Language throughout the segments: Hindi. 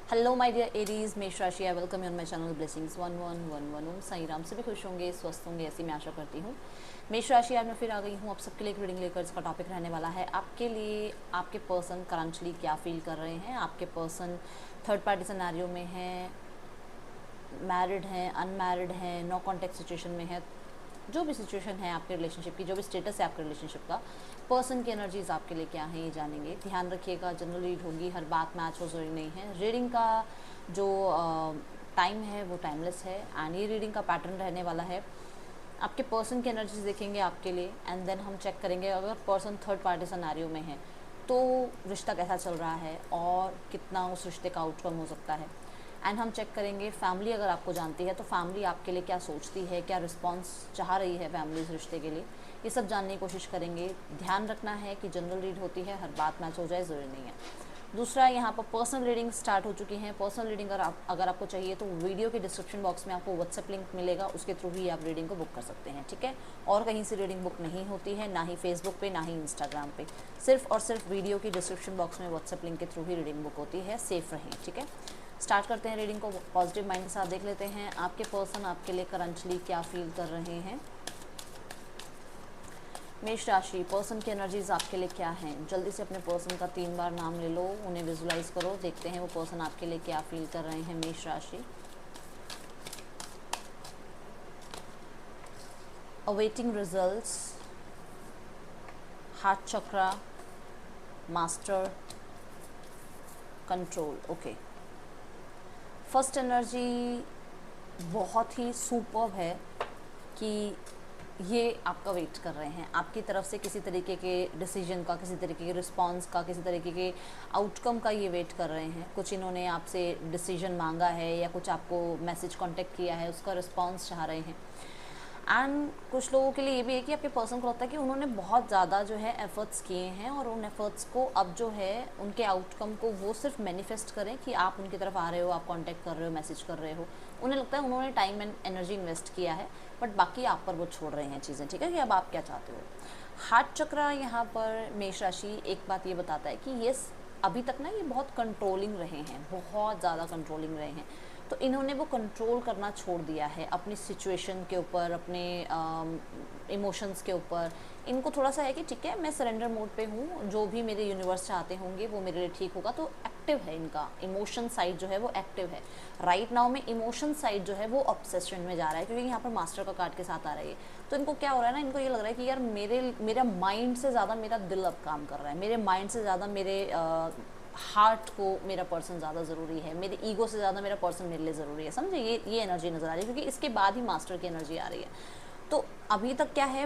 हेलो माय डियर एरीज, मेष राशि। I welcome you on my channel blessings 1111 ओम साई राम। सभी खुश होंगे, स्वस्थ होंगे, ऐसी मैं आशा करती हूँ। मेष राशि, आज मैं फिर आ गई हूँ आप सबके लिए एक रीडिंग लेकर। इसका टॉपिक रहने वाला है आपके लिए आपके पर्सन करंटली क्या फील कर रहे हैं। आपके पर्सन थर्ड पार्टी सिनेरियो में है, मैरिड हैं, अनमैरिड हैं, नो कॉन्टेक्ट सिचुएशन में है। जो भी सिचुएशन है आपके रिलेशनशिप की, जो भी स्टेटस है आपके रिलेशनशिप का, पर्सन की एनर्जीज आपके लिए क्या है ये जानेंगे। ध्यान रखिएगा, जनरल रीड होगी, हर बात मैच हो जरूरी नहीं है। रीडिंग का जो टाइम है वो टाइमलेस है एंड ये रीडिंग का पैटर्न रहने वाला है। आपके पर्सन की एनर्जीज देखेंगे आपके लिए एंड देन हम चेक करेंगे अगर पर्सन थर्ड पार्टी सिनेरियो में है तो रिश्ता कैसा चल रहा है और कितना उस रिश्ते का आउटकम हो सकता है। एंड हम चेक करेंगे फैमिली अगर आपको जानती है तो फैमिली आपके लिए क्या सोचती है, क्या रिस्पॉन्स चाह रही है फैमिली इस रिश्ते के लिए, ये सब जानने की कोशिश करेंगे। ध्यान रखना है कि जनरल रीड होती है, हर बात मैच हो जाए ज़रूरी नहीं है। दूसरा, यहाँ पर पर्सनल रीडिंग स्टार्ट हो चुकी है। पर्सनल रीडिंग अगर आपको चाहिए तो वीडियो के डिस्क्रिप्शन बॉक्स में आपको व्हाट्सएप लिंक मिलेगा, उसके थ्रू ही आप रीडिंग को बुक कर सकते हैं, ठीक है। और कहीं से रीडिंग बुक नहीं होती है, ना ही फेसबुक पे, ना ही इंस्टाग्राम पे। सिर्फ और सिर्फ वीडियो की डिस्क्रिप्शन बॉक्स में व्हाट्सएप लिंक के थ्रू ही रीडिंग बुक होती है। सेफ रहें, ठीक है। स्टार्ट करते हैं रीडिंग को। पॉजिटिव माइंड के साथ देख लेते हैं आपके पर्सन आपके लिए करंटली क्या फील कर रहे हैं। मेष राशि, पर्सन की एनर्जीज आपके लिए क्या हैं। जल्दी से अपने पर्सन का 3 बार नाम ले लो, उन्हें विजुलाइज करो, देखते हैं वो पर्सन आपके लिए क्या फील कर रहे हैं। मेष राशि, awaiting results, heart chakra, master, control. Okay, first energy बहुत ही सुपर्ब है कि ये आपका वेट कर रहे हैं आपकी तरफ से किसी तरीके के डिसीजन का, किसी तरीके के रिस्पांस का, किसी तरीके के आउटकम का ये वेट कर रहे हैं। कुछ इन्होंने आपसे डिसीजन मांगा है या कुछ आपको मैसेज कांटेक्ट किया है, उसका रिस्पांस चाह रहे हैं। एंड कुछ लोगों के लिए ये भी है कि आपके पर्सन को लगता है कि उन्होंने बहुत ज़्यादा जो है एफर्ट्स किए हैं और उन एफर्ट्स को अब जो है उनके आउटकम को वो सिर्फ मैनिफेस्ट करें कि आप उनकी तरफ आ रहे हो, आप कांटेक्ट कर रहे हो, मैसेज कर रहे हो। उन्हें लगता है उन्होंने टाइम एंड एनर्जी इन्वेस्ट किया है, बट बाकी आप पर वो छोड़ रहे हैं चीज़ें, ठीक है, कि अब आप क्या चाहते हो। हार्ट चक्र यहाँ पर मेष राशि एक बात ये बताता है कि ये अभी तक ना ये बहुत कंट्रोलिंग रहे हैं, बहुत ज़्यादा कंट्रोलिंग रहे हैं। तो इन्होंने वो कंट्रोल करना छोड़ दिया है अपनी सिचुएशन के ऊपर, अपने इमोशंस के ऊपर। इनको थोड़ा सा है कि ठीक है, मैं सरेंडर मोड पे हूँ, जो भी मेरे यूनिवर्स चाहते होंगे वो मेरे लिए ठीक होगा। तो एक्टिव है इनका इमोशन साइड जो है वो एक्टिव है। राइट नाउ में इमोशन साइड जो है वो ऑब्सेशन में जा रहा है, क्योंकि यहाँ पर मास्टर का कार्ड के साथ आ रही है। तो इनको क्या हो रहा है ना, इनको ये लग रहा है कि यार मेरा माइंड से ज़्यादा मेरा दिल अब काम कर रहा है, मेरे माइंड से ज़्यादा मेरे हार्ट को मेरा पर्सन ज़्यादा ज़रूरी है, मेरे ईगो से ज़्यादा मेरा पर्सन मेरे लिए ज़रूरी है। समझे, ये एनर्जी नज़र आ रही है, क्योंकि इसके बाद ही मास्टर की एनर्जी आ रही है। तो अभी तक क्या है,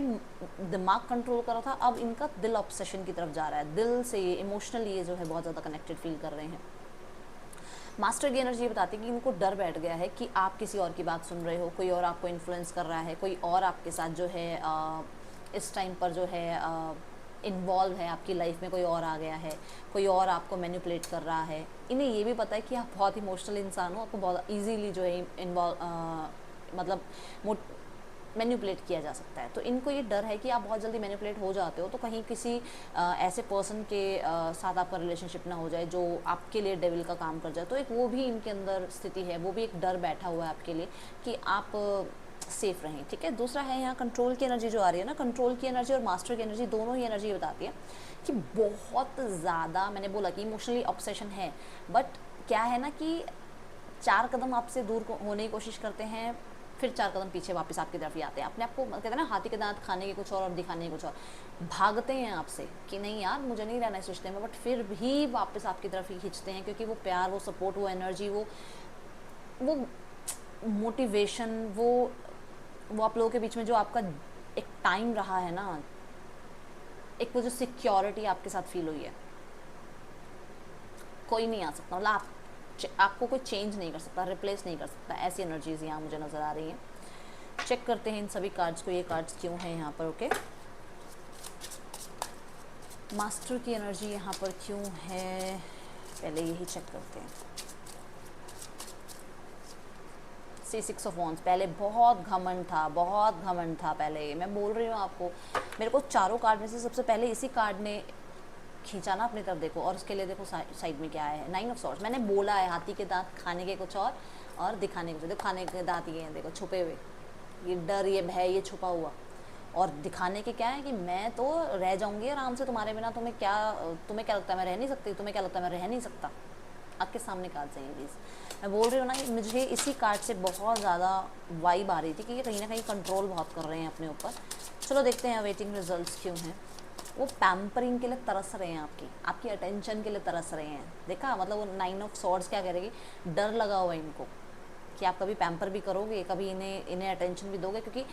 दिमाग कंट्रोल कर रहा था, अब इनका दिल ऑब्सेशन की तरफ जा रहा है। दिल से ये इमोशनली ये जो है बहुत ज़्यादा कनेक्टेड फील कर रहे हैं। मास्टर की एनर्जी ये बताती है कि इनको डर बैठ गया है कि आप किसी और की बात सुन रहे हो, कोई और आपको इन्फ्लुएंस कर रहा है, कोई और आपके साथ जो है इस टाइम पर जो है इन्वॉल्व है, आपकी लाइफ में कोई और आ गया है, कोई और आपको मैनिपुलेट कर रहा है। इन्हें ये भी पता है कि आप बहुत इमोशनल इंसान हो, आपको बहुत ईजीली जो है इन्वॉल्व मतलब मैनिपुलेट किया जा सकता है। तो इनको ये डर है कि आप बहुत जल्दी मैनिपुलेट हो जाते हो, तो कहीं किसी ऐसे पर्सन के साथ आपका रिलेशनशिप ना हो जाए जो आपके लिए डेविल का काम कर जाए। तो एक वो भी इनके अंदर स्थिति है, वो भी एक डर बैठा हुआ है आपके लिए कि आप सेफ रहें, ठीक है। दूसरा है यहाँ कंट्रोल की एनर्जी जो आ रही है ना, कंट्रोल की एनर्जी और मास्टर की एनर्जी दोनों ही एनर्जी बताती है कि बहुत ज़्यादा, मैंने बोला कि इमोशनली ऑब्सेशन है, बट क्या है ना कि 4 कदम आपसे दूर होने की कोशिश करते हैं, फिर 4 कदम पीछे वापस आपकी तरफ ही आते हैं। अपने आप को कहते हैं ना, हाथी के दांत खाने के कुछ और दिखाने के कुछ और। भागते हैं आपसे कि नहीं यार मुझे नहीं रहना इस रिश्ते में, बट फिर भी वापस आपकी तरफ ही खींचते हैं, क्योंकि वो प्यार, वो सपोर्ट, वो एनर्जी, वो मोटिवेशन, वो आप लोगों के बीच में जो आपका एक टाइम रहा है ना, एक वो जो सिक्योरिटी आपके साथ फील हुई है, कोई नहीं आ सकता, मतलब आपको कोई चेंज नहीं कर सकता, रिप्लेस नहीं कर सकता। ऐसी एनर्जीज यहाँ मुझे नज़र आ रही हैं। चेक करते हैं इन सभी कार्ड्स को, ये कार्ड्स क्यों हैं यहाँ पर। ओके, मास्टर की एनर्जी यहाँ पर क्यों है, पहले यही चेक करते हैं। C6 ऑफ वॉन्ड्स, पहले बहुत घमंड था, बहुत घमंड था पहले, मैं बोल रही हूँ आपको। मेरे को चारों कार्ड में से सबसे पहले इसी कार्ड ने खींचा ना अपनी तरफ देखो, और उसके लिए देखो साइड में क्या है, 9 ऑफ सॉर्ड्स। मैंने बोला है हाथी के दांत खाने के कुछ और दिखाने के कुछ। देखो खाने के दांत ये हैं, देखो छुपे हुए, ये डर, ये भय, ये छुपा हुआ, और दिखाने के क्या है कि मैं तो रह जाऊंगी आराम से तुम्हारे बिना, तुम्हें क्या लगता है मैं रह नहीं सकती, तुम्हें क्या लगता है मैं रह नहीं सकता। आपके सामने कार्ड चाहिए प्लीज़। मैं बोल रही हूँ ना, मुझे इसी कार्ड से बहुत ज़्यादा वाइब आ रही थी कि ये कहीं ना कहीं कंट्रोल बहुत कर रहे हैं अपने ऊपर। चलो देखते हैं वेटिंग रिजल्ट्स क्यों हैं। वो पैम्परिंग के लिए तरस रहे हैं, आपकी अटेंशन के लिए तरस रहे हैं। देखा, मतलब वो 9 ऑफ सॉर्ड्स क्या करेगी, डर लगा हुआ है इनको कि आप कभी पैम्पर भी करोगे, कभी इन्हें अटेंशन भी दोगे, क्योंकि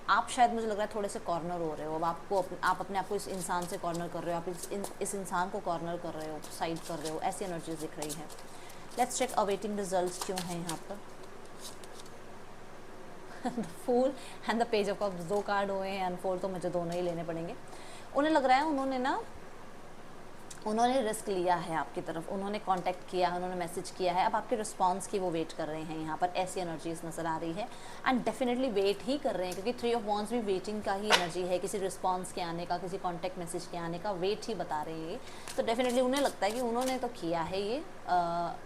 आप शायद, मुझे लग रहा है थोड़े से कॉर्नर हो रहे हो। अब आप अपने आप को इस इंसान से कॉर्नर कर रहे हो, आप इस इंसान को कॉर्नर कर रहे हो, साइड कर रहे हो, ऐसी एनर्जीज दिख रही है। लेट्स चेक अवेटिंग रिजल्ट्स क्यों हैं यहाँ पर। The fool and the page of cups, 2 card हुए हैं अनफोल्ड, तो मुझे दोनों ही लेने पड़ेंगे। उन्हें लग रहा है उन्होंने रिस्क लिया है आपकी तरफ, उन्होंने कांटेक्ट किया है, उन्होंने मैसेज किया है, अब आपके रिस्पांस की वो वेट कर रहे हैं। यहाँ पर ऐसी एनर्जीज नज़र आ रही है, एंड डेफिनेटली वेट ही कर रहे हैं, क्योंकि 3 ऑफ वॉन्ड्स भी वेटिंग का ही एनर्जी है, किसी रिस्पांस के आने का, किसी कांटेक्ट मैसेज के आने का वेट ही बता रहे हैं। तो डेफिनेटली उन्हें लगता है कि उन्होंने तो किया है, ये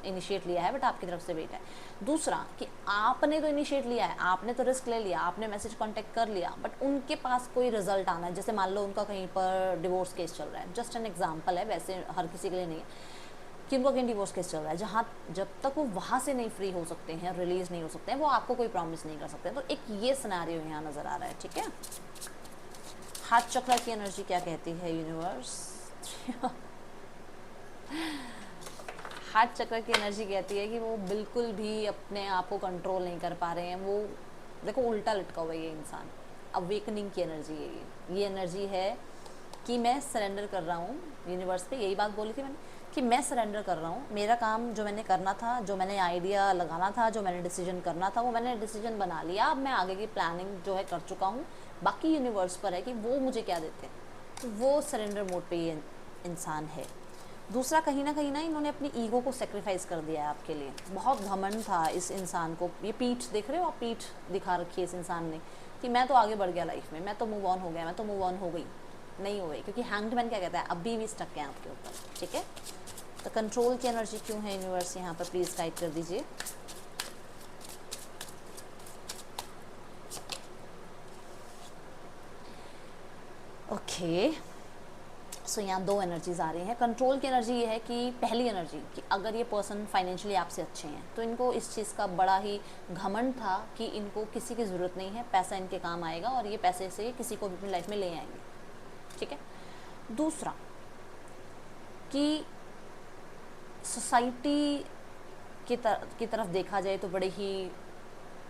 इनिशिएट लिया है, बट आपकी तरफ से वेट है। दूसरा कि आपने तो इनिशिएट लिया है, आपने तो रिस्क ले लिया, आपने मैसेज कांटेक्ट कर लिया, बट उनके पास कोई रिजल्ट आना है। जैसे मान लो उनका कहीं पर डिवोर्स केस चल रहा है, जस्ट एन एग्जांपल है, वैसे हर किसी के लिए नहीं है, कि उनका कहीं डिवोर्स केस चल रहा है, जहाँ जब तक वो वहाँ से नहीं फ्री हो सकते हैं, रिलीज नहीं हो सकते हैं, वो आपको कोई प्रॉमिस नहीं कर सकते हैं। तो एक ये सिनेरियो यहाँ नज़र आ रहा है, ठीक है। हार्ट चक्र की एनर्जी क्या कहती है यूनिवर्स। हार्ट चक्र की एनर्जी कहती है कि वो बिल्कुल भी अपने आप को कंट्रोल नहीं कर पा रहे हैं। वो देखो उल्टा लटका हुआ है ये इंसान, अवेकनिंग की एनर्जी है ये एनर्जी है कि मैं सरेंडर कर रहा हूँ यूनिवर्स पे। यही बात बोली थी मैंने कि मैं सरेंडर कर रहा हूँ, मेरा काम जो मैंने करना था, जो मैंने आइडिया लगाना था, जो मैंने डिसीजन करना था, वो मैंने डिसीजन बना लिया। अब मैं आगे की प्लानिंग जो है कर चुका हूँ, बाकी यूनिवर्स पर है कि वो मुझे क्या देते हैं। तो वो सरेंडर मोड पे ये इंसान है। दूसरा, कहीं ना इन्होंने अपनी ईगो को सेक्रीफाइस कर दिया है आपके लिए। बहुत घमंड था इस इंसान को, ये पीठ देख रहे हो आप, पीठ दिखा रखी है इस इंसान ने कि मैं तो आगे बढ़ गया लाइफ में, मैं तो मूव ऑन हो गया, मैं तो मूव ऑन हो गई, नहीं हो गई। क्योंकि हैंग्ड मैन क्या कहता है, अभी भी स्टक है आपके ऊपर, ठीक है। तो कंट्रोल की एनर्जी क्यों है यूनिवर्स यहाँ पर, प्लीज़ गाइड कर दीजिए। ओके, सो यहाँ 2 एनर्जीज आ रही हैं। कंट्रोल की एनर्जी ये है कि पहली एनर्जी कि अगर ये पर्सन फाइनेंशियली आपसे अच्छे हैं, तो इनको इस चीज़ का बड़ा ही घमंड था कि इनको किसी की ज़रूरत नहीं है, पैसा इनके काम आएगा और ये पैसे से किसी को भी अपनी लाइफ में ले आएंगे, ठीक है। दूसरा कि सोसाइटी की तरफ देखा जाए तो बड़े ही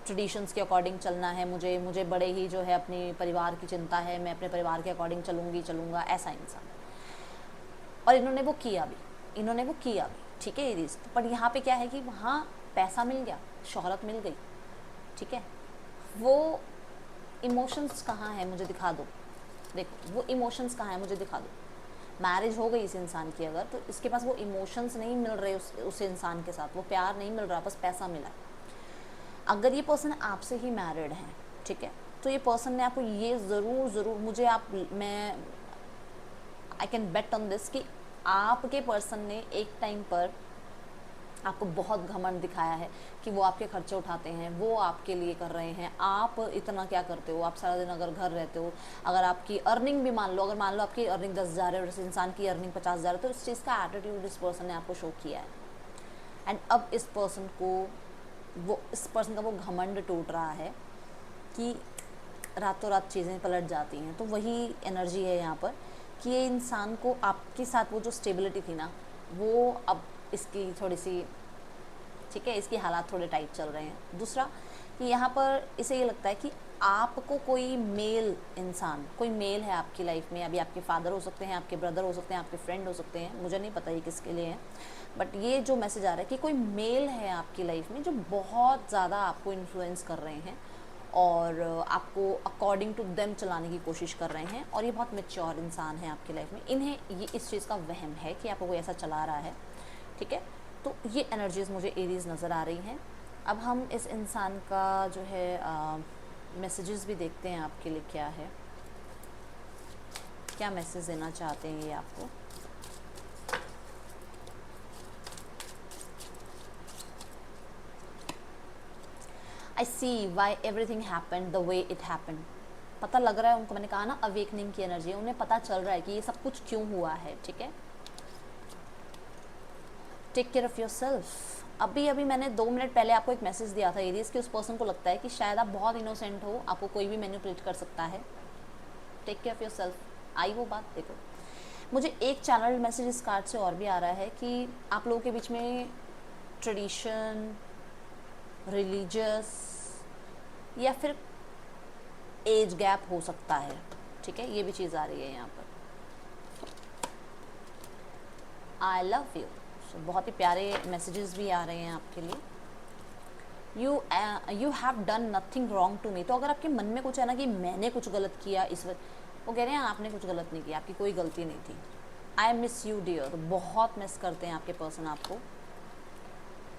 ट्रेडिशंस के अकॉर्डिंग चलना है मुझे बड़े ही जो है अपने परिवार की चिंता है, मैं अपने परिवार के अकॉर्डिंग चलूँगा, ऐसा इंसान। और इन्होंने वो किया भी, ठीक है ये। पर यहाँ पे क्या है कि वहाँ पैसा मिल गया, शोहरत मिल गई, ठीक है। वो इमोशंस कहाँ है मुझे दिखा दो, देखो वो इमोशंस कहाँ है मुझे दिखा दो। मैरिज हो गई इस इंसान की अगर, तो इसके पास वो इमोशंस नहीं मिल रहे उस इंसान के साथ, वो प्यार नहीं मिल रहा, बस पैसा मिला। अगर ये पर्सन आपसे ही मैरिड है, ठीक है, तो ये पर्सन ने आपको ये ज़रूर मुझे मैं I can bet on this कि आपके पर्सन ने एक टाइम पर आपको बहुत घमंड दिखाया है कि वो आपके खर्चे उठाते हैं, वो आपके लिए कर रहे हैं, आप इतना क्या करते हो, आप सारा दिन अगर घर रहते हो, अगर आपकी अर्निंग भी मान लो आपकी अर्निंग 10,000 है और इस इंसान की अर्निंग 50,000 है, तो इस चीज़ का एटीट्यूड इस पर्सन ने आपको शो किया है। एंड अब इस पर्सन का वो घमंड टूट रहा है कि रातों रात चीज़ें पलट जाती हैं। तो वही एनर्जी है यहाँ पर कि ये इंसान को आपके साथ वो जो स्टेबिलिटी थी ना, वो अब इसकी थोड़ी सी, ठीक है, इसकी हालात थोड़े टाइट चल रहे हैं। दूसरा कि यहाँ पर इसे ये लगता है कि आपको कोई मेल इंसान, कोई मेल है आपकी लाइफ में, अभी आपके फादर हो सकते हैं, आपके ब्रदर हो सकते हैं, आपके फ्रेंड हो सकते हैं, मुझे नहीं पता ये किसके लिए है, बट ये जो मैसेज आ रहा है कि कोई मेल है आपकी लाइफ में जो बहुत ज़्यादा आपको इन्फ्लुएंस कर रहे हैं और आपको अकॉर्डिंग टू देम चलाने की कोशिश कर रहे हैं, और ये बहुत मैच्योर इंसान है आपकी लाइफ में। इन्हें ये इस चीज़ का वहम है कि आपको कोई ऐसा चला रहा है, ठीक है। तो ये एनर्जीज़ मुझे एरीज नज़र आ रही हैं। अब हम इस इंसान का जो है मैसेजेस भी देखते हैं आपके लिए क्या है, क्या मैसेज देना चाहते हैं ये आपको। I see why everything happen the way it happen. पता लग रहा है उनको, मैंने कहा ना अवेकनिंग की एनर्जी है, उन्हें पता चल रहा है कि ये सब कुछ क्यों हुआ है, ठीक है। Take care of yourself. अभी अभी मैंने 2 मिनट पहले आपको एक मैसेज दिया था एरीज कि उस पर्सन को लगता है कि शायद आप बहुत इनोसेंट हो, आपको कोई भी मैनिपुलेट कर सकता है। Take care of yourself. आई वो बात? देखो, मुझे एक चैनल मैसेज इस कार्ड से और भी आ रहा है कि आप लोगों के बीच में ट्रेडिशन, रिलीजियस या फिर एज गैप हो सकता है, ठीक है। ये भी चीज़ आ रही है यहाँ पर। I love you. बहुत ही प्यारे मैसेजेस भी आ रहे हैं आपके लिए। You have done nothing wrong to me. तो अगर आपके मन में कुछ है ना कि मैंने कुछ गलत किया इस वक्त, वो कह रहे हैं आपने कुछ गलत नहीं किया, आपकी कोई गलती नहीं थी। I miss you dear. तो बहुत मिस करते हैं आपके पर्सन आपको।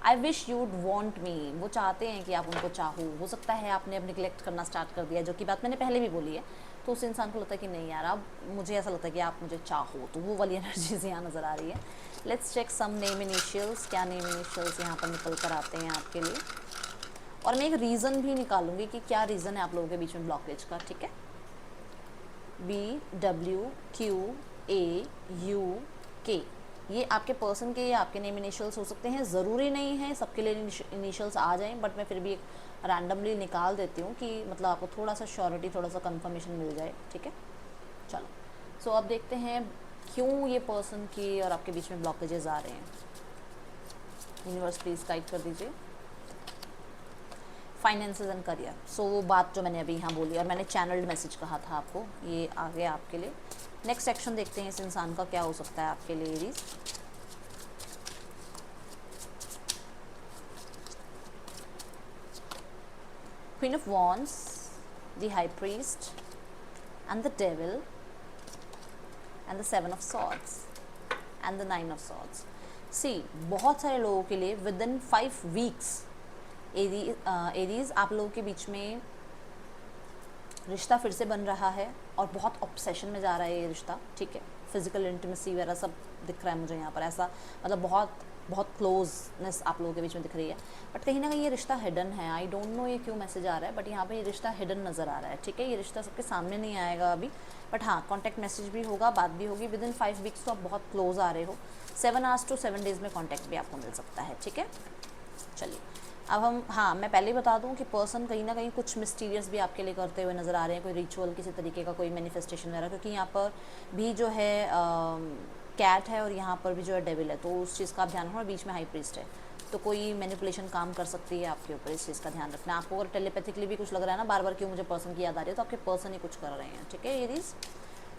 I wish you'd want me. वो चाहते हैं कि आप उनको चाहो। हो सकता है आपने अब निगलेक्ट करना स्टार्ट कर दिया, जो कि बात मैंने पहले भी बोली है। तो उस इंसान को लगता है कि नहीं यार, अब मुझे ऐसा लगता है कि आप मुझे चाहो। तो वो वाली एनर्जीज यहाँ नज़र आ रही है। Let's check some name initials. क्या नेम इनिशियल्स यहाँ पर निकल कर आते हैं आपके लिए, और मैं एक रीज़न भी निकालूंगी कि क्या रीज़न है आप लोगों के बीच में ब्लॉकेज का, ठीक है। BWQAUK, ये आपके पर्सन के या आपके नेम इनिशियल्स हो सकते हैं। ज़रूरी नहीं है सबके लिए इनिशियल्स आ जाएं, बट मैं फिर भी एक रैंडमली निकाल देती हूँ कि मतलब आपको थोड़ा सा श्योरिटी, थोड़ा सा कंफर्मेशन मिल जाए, ठीक है। चलो, सो अब देखते हैं क्यों ये पर्सन की और आपके बीच में ब्लॉकेजेस आ रहे हैं। यूनिवर्स प्लीज़ गाइड कर दीजिए। Finances and career. सो वो बात जो मैंने अभी यहाँ बोली और मैंने चैनल्ड मैसेज कहा था आपको, ये आ गया आपके लिए। नेक्स्ट सेक्शन देखते हैं इस इंसान का क्या हो सकता है आपके लिए Aries. Queen of wands, the high priest and the devil and the 7 of swords and the 9 of swords. See, बहुत सारे लोगों के लिए विद इन 5 वीक्स एरीज आप लोगों के बीच में रिश्ता फिर से बन रहा है और बहुत ऑब्सेशन में जा रहा है ये रिश्ता, ठीक है। फिजिकल इंटीमेसी वगैरह सब दिख रहा है मुझे यहाँ पर, ऐसा मतलब बहुत बहुत क्लोजनेस आप लोगों के बीच में दिख रही है। बट कहीं ना कहीं ये रिश्ता हिडन है। आई डोंट नो ये क्यों मैसेज आ रहा है, बट यहाँ पे ये रिश्ता हिडन नज़र आ रहा है, ठीक है। ये रिश्ता सबके सामने नहीं आएगा अभी, बट हाँ, कॉन्टैक्ट मैसेज भी होगा, बात भी होगी। विद इन 5 वीक्स तो आप बहुत क्लोज आ रहे हो। 7 आवर्स to 7 डेज़ में कॉन्टैक्ट भी आपको मिल सकता है, ठीक है। चलिए अब हम, हाँ मैं पहले ही बता दूं कि पर्सन कहीं ना कहीं कुछ मिस्टीरियस भी आपके लिए करते हुए नज़र आ रहे हैं, कोई रिचुअल किसी तरीके का, कोई मैनिफेस्टेशन वगैरह, क्योंकि यहाँ पर भी जो है कैट है और यहाँ पर भी जो है डेविल है, तो उस चीज़ का आप ध्यान रखना। और बीच में हाई प्रीस्ट है, तो कोई मैनिपुलेशन काम कर सकती है आपके ऊपर, इस चीज़ का ध्यान रखना। आपको अगर टेलीपैथिकली भी कुछ लग रहा है ना बार बार क्यों मुझे पर्सन की याद आ रही है, तो आपके पर्सन ही कुछ कर रहे हैं, ठीक है। ये चीज़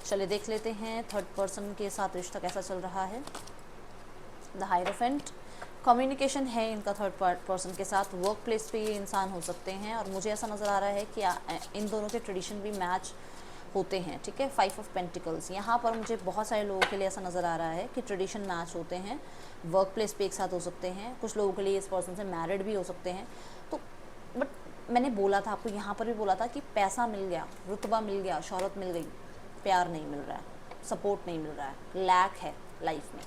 चलिए देख लेते हैं थर्ड पर्सन के साथ रिश्ता कैसा चल रहा है। द हायरोफेंट, कम्युनिकेशन है इनका थर्ड पर्सन के साथ। वर्क प्लेस पे ये इंसान हो सकते हैं और मुझे ऐसा नज़र आ रहा है कि इन दोनों के ट्रेडिशन भी मैच होते हैं, ठीक है। 5 ऑफ पेंटिकल्स, यहाँ पर मुझे बहुत सारे लोगों के लिए ऐसा नज़र आ रहा है कि ट्रेडिशन मैच होते हैं, वर्क प्लेस पे एक साथ हो सकते हैं। कुछ लोगों के लिए इस पर्सन से मैरिड भी हो सकते हैं। तो बट मैंने बोला था आपको, यहाँ पर भी बोला था कि पैसा मिल गया, रुतबा मिल गया, शौहरत मिल गई, प्यार नहीं मिल रहा है, सपोर्ट नहीं मिल रहा है, लैक है लाइफ में।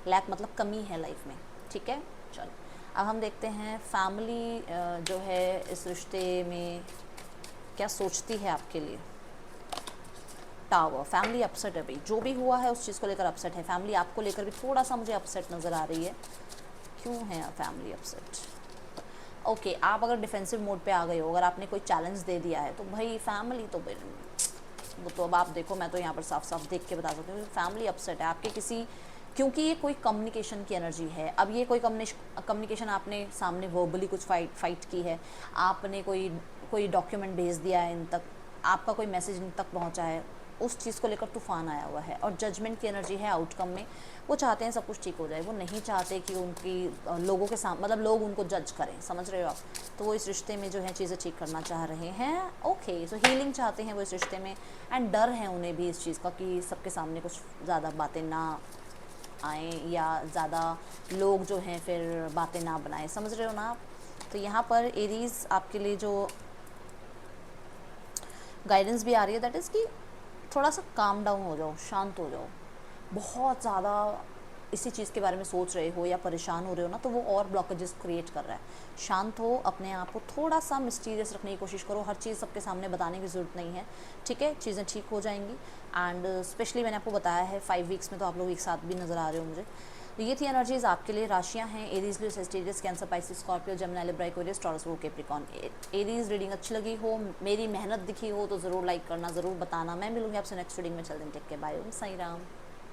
लैक मतलब कमी है लाइफ में, ठीक है। चलो अब हम देखते हैं फैमिली जो है इस रिश्ते में क्या सोचती है आपके लिए। टावर, फैमिली अपसेट है भाई, जो भी हुआ है उस चीज़ को लेकर अपसेट है। फैमिली आपको लेकर भी थोड़ा सा मुझे अपसेट नज़र आ रही है। क्यों है फैमिली अपसेट? ओके, आप अगर डिफेंसिव मोड पे आ गए हो, अगर आपने कोई चैलेंज दे दिया है, तो भाई फैमिली तो वो तो अब आप देखो, मैं तो यहाँ पर साफ साफ देख के बता सकती हूँ फैमिली अपसेट है आपके किसी, क्योंकि ये कोई कम्युनिकेशन की एनर्जी है। अब ये कोई कम्युनिकेशन आपने सामने वर्बली कुछ फाइट की है, आपने कोई डॉक्यूमेंट भेज दिया है इन तक, आपका कोई मैसेज इन तक पहुंचा है, उस चीज़ को लेकर तूफान आया हुआ है। और जजमेंट की एनर्जी है आउटकम में। वो चाहते हैं सब कुछ ठीक हो जाए, वो नहीं चाहते कि उनकी लोगों के सामने मतलब लोग उनको जज करें, समझ रहे हो आप। तो वो इस रिश्ते में जो है चीज़ें ठीक करना चाह रहे हैं। ओके, सो हीलिंग चाहते हैं वो इस रिश्ते में, एंड डर है उन्हें भी इस चीज़ का कि सबके सामने कुछ ज़्यादा बातें ना आए या ज़्यादा लोग जो हैं फिर बातें ना बनाएं, समझ रहे हो ना आप। तो यहाँ पर एरीज़ आपके लिए जो गाइडेंस भी आ रही है दैट इज़ कि थोड़ा सा काम डाउन हो जाओ, शांत हो जाओ। बहुत ज़्यादा इसी चीज़ के बारे में सोच रहे हो या परेशान हो रहे हो ना, तो वो और ब्लॉकेजेस क्रिएट कर रहा है। शांत हो, अपने आप को थोड़ा सा मिस्टीरियस रखने की कोशिश करो, हर चीज़ सबके सामने बताने की ज़रूरत नहीं है, ठीक है, चीज़ें ठीक हो जाएंगी। एंड स्पेशली मैंने आपको बताया है 5 वीक्स में तो आप लोग एक साथ भी नज़र आ रहे हो मुझे। तो ये थी एनर्जीज आपके लिए। राशियां हैं Aries, Leo, Sagittarius, Cancer, Pisces, Scorpio, Gemini, Libra, Aquarius, Taurus, वो, कैप्रिकॉर्न। एरीज रीडिंग अच्छी लगी हो, मेरी मेहनत दिखी हो तो ज़रूर लाइक करना, ज़रूर बताना। मैं मिलूंगी आपसे नेक्स्ट रीडिंग में। चल दिन टेक के, बाय, ओम साई राम।